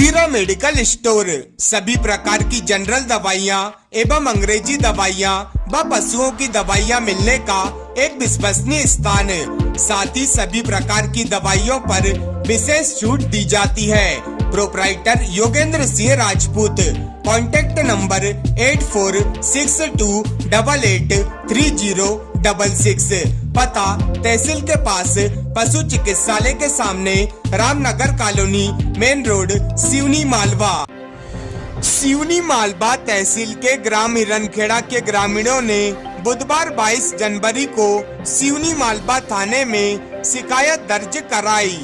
मदिरा medical store सभी प्रकार की जनरल दवाइयाँ एवं अंग्रेजी दवाइयाँ व पशुओं की दवाइयाँ मिलने का एक विश्वसनीय स्थान। साथ ही सभी प्रकार की दवाइयों पर विशेष छूट दी जाती है। Proprietor Yogendra Singh Rajput. Contact number 8462883066। पता तहसील के पास पशु चिकित्सालय के सामने Ramnagar colony main road Seoni Malwa. Seoni Malwa तहसील के ग्राम हिरनखेड़ा के ग्रामीणों ने बुधवार 22 जनवरी को सिवनी मालवा थाने में शिकायत दर्ज कराई।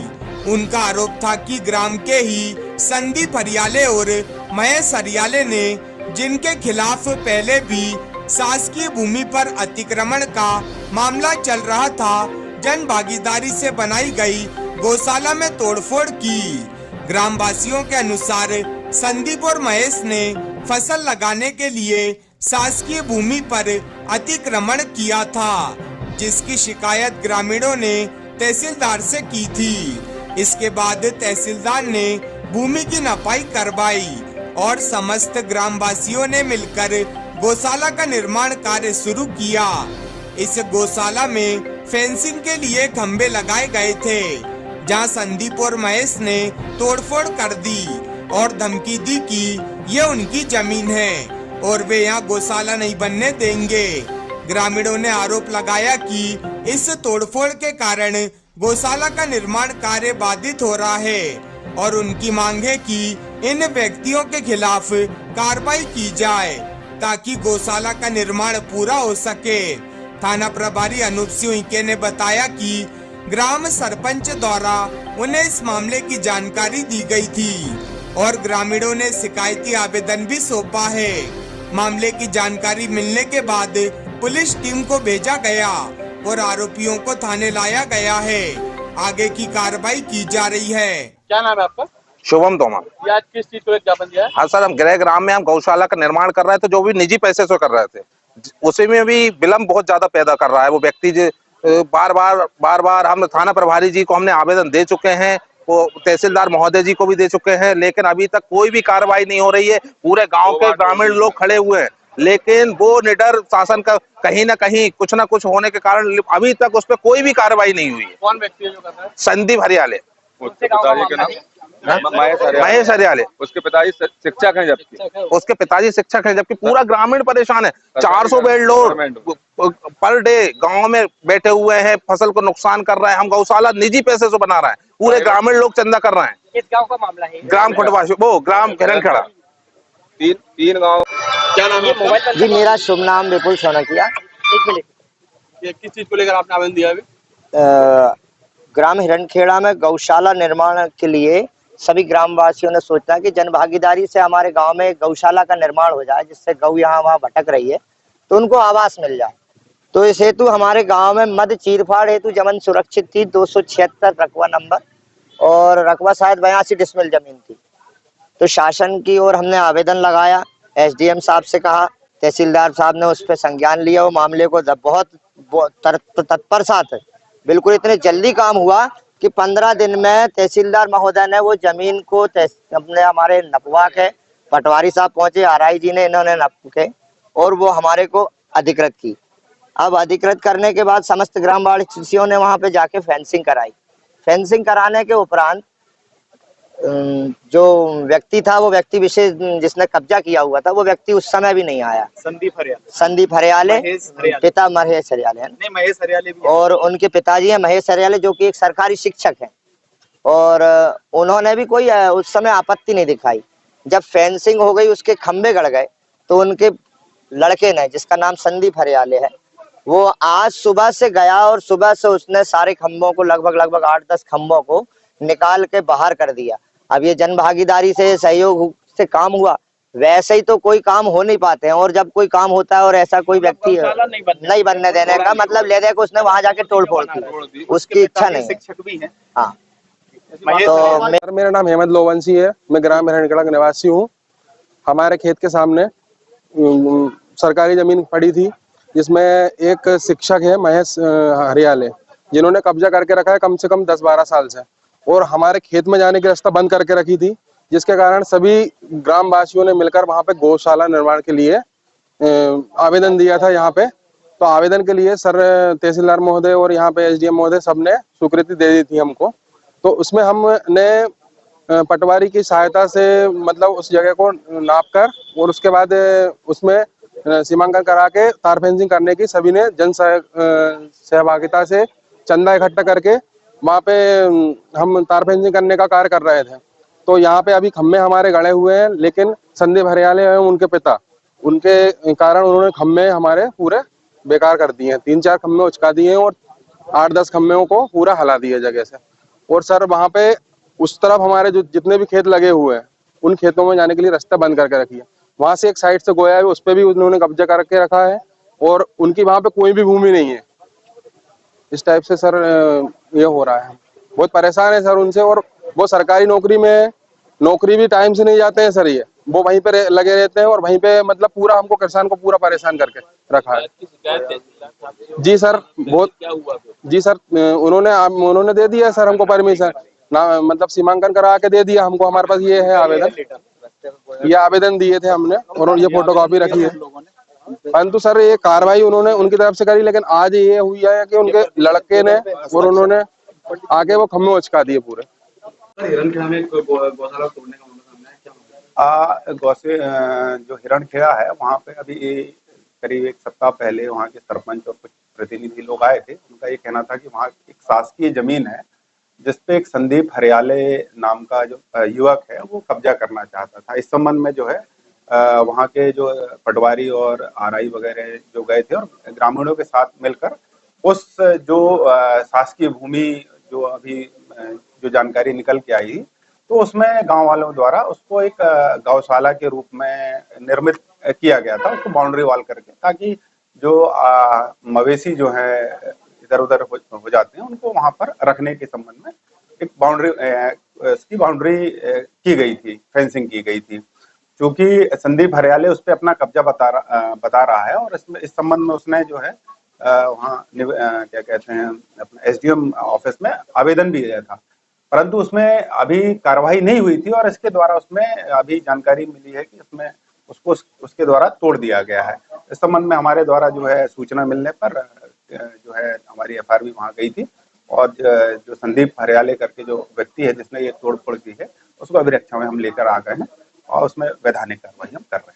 उनका आरोप था कि ग्राम के ही संदीप हरियाले और महेश हरियाले ने, जिनके खिलाफ पहले भी शासकीय भूमि पर अतिक्रमण का मामला चल रहा था, जन भागीदारी से बनाई गई गौशाला में तोड़फोड़ की। ग्रामवासियों के अनुसार संदीप और महेश ने फसल लगाने के लिए शासकीय भूमि पर अतिक्रमण किया था, जिसकी शिकायत ग्रामीणों ने तहसीलदार से की थी। इसके बाद तहसीलदार ने भूमि की नपाई करवाई और समस्त ग्रामवासियों ने मिलकर गौशाला का निर्माण कार्य शुरू किया। इस गौशाला में फेंसिंग के लिए खंभे लगाए गए थे, जहां संदीप और महेश ने तोड़फोड़ कर दी और धमकी दी कि ये उनकी जमीन है और वे यहाँ गौशाला नहीं बनने देंगे। ग्रामीणों ने आरोप लगाया कि इस तोड़फोड़ के कारण गौशाला का निर्माण कार्य बाधित हो रहा है और उनकी मांग है कि इन व्यक्तियों के खिलाफ कार्रवाई की जाए ताकि गौशाला का निर्माण पूरा हो सके। थाना प्रभारी अनूप सिंह उइके ने बताया कि ग्राम सरपंच द्वारा उन्हें इस मामले की जानकारी दी गई थी और ग्रामीणों ने शिकायती आवेदन भी सौंपा है। मामले की जानकारी मिलने के बाद पुलिस टीम को भेजा गया और आरोपियों को थाने लाया गया है। आगे की कार्रवाई की जा रही है। क्या नाम है आपका? शुभम तोमर। ये आज किस चीज को एक ज्ञापन दिया है? हाँ सर, हम गृह ग्राम में हम गौशाला का निर्माण कर रहे थे, जो भी निजी पैसे से कर रहे थे। उसी में भी विलम्ब बहुत ज्यादा पैदा कर रहा है वो व्यक्ति। बार बार हम थाना प्रभारी जी को हमने आवेदन दे चुके हैं, वो तहसीलदार महोदय जी को भी दे चुके हैं, लेकिन अभी तक कोई भी कार्रवाई नहीं हो रही है। पूरे गांव के ग्रामीण लोग खड़े हुए हैं, लेकिन वो निडर शासन का कहीं ना कहीं कुछ ना कुछ होने के कारण अभी तक उस पर कोई भी कार्रवाई नहीं हुई है। कौन व्यक्ति है जो कर रहा है? संदीप हरियाले। उसके पिताजी के नाम महेश हरियाले। उसके पिताजी शिक्षक हैं, जबकि पूरा ग्रामीण परेशान है। 400 बेड लोड पर डे गांव में बैठे हुए हैं, फसल को नुकसान कर रहे हैं। हम गौशाला निजी पैसे से बना रहे हैं, पूरे ग्रामीण लोग चंदा कर रहे हैं। किस गांव का मामला है? ग्राम खुटवाशी, वो ग्राम हिरनखेड़ा। तीन गाँव। क्या नाम है? जी मेरा शुभ नाम विपुल सोनकिया। एक मिनट, ये किस चीज को लेकर आपने आवेदन दिया है? ग्राम हिरनखेड़ा में गौशाला निर्माण के लिए सभी ग्रामवासियों ने सोचा कि जन भागीदारी से हमारे गांव में गौशाला का निर्माण हो जाए, जिससे गौ यहाँ वहाँ भटक रही है तो उनको आवास मिल जाए। तो इस हेतु हमारे गांव में मद चीरफाड़ हेतु जमीन सुरक्षित थी, 276 रकबा नंबर और रकबा शायद 82 डिसमिल जमीन थी। तो शासन की ओर हमने आवेदन लगाया, एसडीएम साहब से कहा, तहसीलदार साहब ने उस पर संज्ञान लिया। वो मामले को बहुत तत्पर साथ बिल्कुल इतने जल्दी काम हुआ कि 15 दिन में तहसीलदार महोदय ने वो जमीन को अपने हमारे नपवा के, पटवारी साहब पहुंचे, आरआई जी ने, इन्होंने नप के और वो हमारे को अधिकृत की। अब अधिकृत करने के बाद समस्त ग्रामवासियों ने वहां पे जाके फेंसिंग कराई। फेंसिंग कराने के उपरांत जो व्यक्ति था, वो व्यक्ति विशेष जिसने कब्जा किया हुआ था, वो व्यक्ति उस समय भी नहीं आया। संदीप हरियाले, पिता महेश हरियाले है। नहीं, महेश हरियाले भी है। और उनके पिताजी हैं महेश हरियाले, जो कि एक सरकारी शिक्षक हैं, और उन्होंने भी कोई उस समय आपत्ति नहीं दिखाई। जब फेंसिंग हो गई, उसके खंभे गड़ गए, तो उनके लड़के ने, जिसका नाम संदीप हरियाले है, वो आज सुबह से गया और सुबह से उसने सारे खंभों को, लगभग 8-10 खंभों को निकाल के बाहर कर दिया। अब ये जन भागीदारी से, सहयोग से काम हुआ, वैसे ही तो कोई काम हो नहीं पाते हैं। और जब कोई काम होता है और ऐसा कोई व्यक्ति नहीं बनने देने का मतलब ले दे, उसने वहां जाके तोड़फोड़ की, उसकी इच्छा नहीं। शिक्षक भी है। हाँ, तो मेरा नाम हेमंत लोवंशी है, मैं ग्राम हिरनखेड़ा का निवासी हूँ। हमारे खेत के सामने सरकारी जमीन पड़ी थी, जिसमें एक शिक्षक है महेश हरियाले, जिन्होंने कब्जा करके रखा है कम से कम 10-12 साल से, और हमारे खेत में जाने की रास्ता बंद करके रखी थी। जिसके कारण सभी ग्रामवासियों ने मिलकर वहां पे गौशाला निर्माण के लिए आवेदन दिया था यहाँ पे। तो आवेदन के लिए सर तहसीलदार महोदय और यहाँ पे एसडीएम महोदय सबने स्वीकृति दे दी थी हमको। तो उसमें हमने पटवारी की सहायता से मतलब उस जगह को नाप कर और उसके बाद उसमें सीमांकन करा के तार फेंसिंग करने की सभी ने जन सहभागिता से चंदा इकट्ठा करके वहाँ पे हम तार फेंसिंग करने का कार्य कर रहे थे। तो यहाँ पे अभी खम्भे हमारे गड़े हुए हैं, लेकिन संदीप हरियाले एवं उनके पिता, उनके कारण उन्होंने खम्भे हमारे पूरे बेकार कर दिए हैं। 3-4 खम्भे उचका दिए हैं और 8-10 खम्भों को पूरा हिला दिए जगह से। और सर वहाँ पे उस तरफ हमारे जो जितने भी खेत लगे हुए हैं उन खेतों में जाने के लिए रास्ता बंद करके रखी है। वहां से एक साइड से गोया है, उस पर भी उन्होंने कब्जा करके रखा है और उनकी वहां पे कोई भी भूमि नहीं है। इस टाइप से सर ये हो रहा है। बहुत परेशान है सर उनसे। और वो सरकारी नौकरी भी टाइम से नहीं जाते हैं सर। ये वो वहीं पे लगे रहते हैं और वहीं पे मतलब पूरा हमको किसान को पूरा परेशान करके रखा है। जी सर बहुत जी सर उन्होंने दे दिया सर हमको परमिशन ना, मतलब सीमांकन करा के दे दिया हमको। हमारे पास ये है आवेदन, ये आवेदन दिए थे हमने और ये फोटोकॉपी रखी है। परंतु सर ये कार्रवाई उन्होंने उनकी तरफ से करी, लेकिन आज ये हुई है कि उनके लड़के ने और उन्होंने आगे वो खम्भे उचका दिए पूरे। हिरणखेड़ा में गौशाला तोड़ने का मामला सामने है, क्या जो हिरणखेड़ा है वहाँ पे अभी करीब 1 सप्ताह पहले वहाँ के सरपंच और कुछ प्रतिनिधि लोग आए थे। उनका ये कहना था कि वहाँ एक शासकीय जमीन है जिसपे एक संदीप हरियाले नाम का जो युवक है वो कब्जा करना चाहता था। इस संबंध में जो है वहाँ के जो पटवारी और आरआई वगैरह जो गए थे और ग्रामीणों के साथ मिलकर उस जो शासकीय भूमि जो अभी जो जानकारी निकल के आई तो उसमें गांव वालों द्वारा उसको एक गौशाला के रूप में निर्मित किया गया था, उसको बाउंड्री वॉल करके, ताकि जो मवेशी जो है इधर उधर हो जाते हैं उनको वहां पर रखने के संबंध में एक बाउंड्री की गई थी, फेंसिंग की गई थी। क्योंकि संदीप हरियाले उस पर अपना कब्जा बता रहा है और इस संबंध में उसने जो है वहाँ क्या कहते हैं अपने एसडीएम ऑफिस में आवेदन भी दिया था, परंतु उसमें अभी कार्रवाई नहीं हुई थी और इसके द्वारा उसमें अभी जानकारी मिली है कि उसमें उसको उसके द्वारा तोड़ दिया गया है। इस संबंध में हमारे द्वारा जो है सूचना मिलने पर जो है हमारी एफआईआर भी वहाँ गई थी और जो संदीप हरियाले करके जो व्यक्ति है जिसने ये तोड़फोड़ की है उसको अभिरक्षा में हम लेकर आ गए हैं और उसमें वैधानिक कार्रवाई हम कर रहे हैं।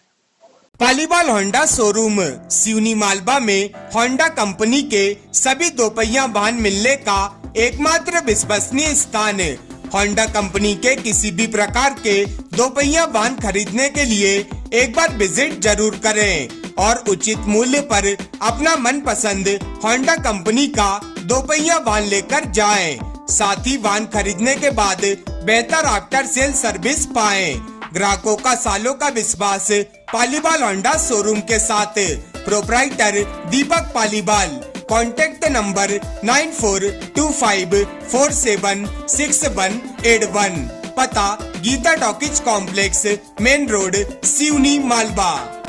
पालीवाल होंडा शोरूम सिवनी मालवा में होंडा कंपनी के सभी दोपहिया वाहन मिलने का एकमात्र विश्वसनीय स्थान है। होंडा कंपनी के किसी भी प्रकार के दोपहिया वाहन खरीदने के लिए एक बार विजिट जरूर करें और उचित मूल्य पर अपना मनपसंद होंडा कंपनी का दोपहिया वाहन लेकर जाएं। साथ ही वाहन खरीदने के बाद बेहतर आफ्टर सेल सर्विस पाएं। ग्राहकों का सालों का विश्वास पालीवाल होंडा शोरूम के साथ। Proprietor Deepak Paliwal. Contact number 9425476181। पता Geeta talkies complex, main road, Seoni, Malwa.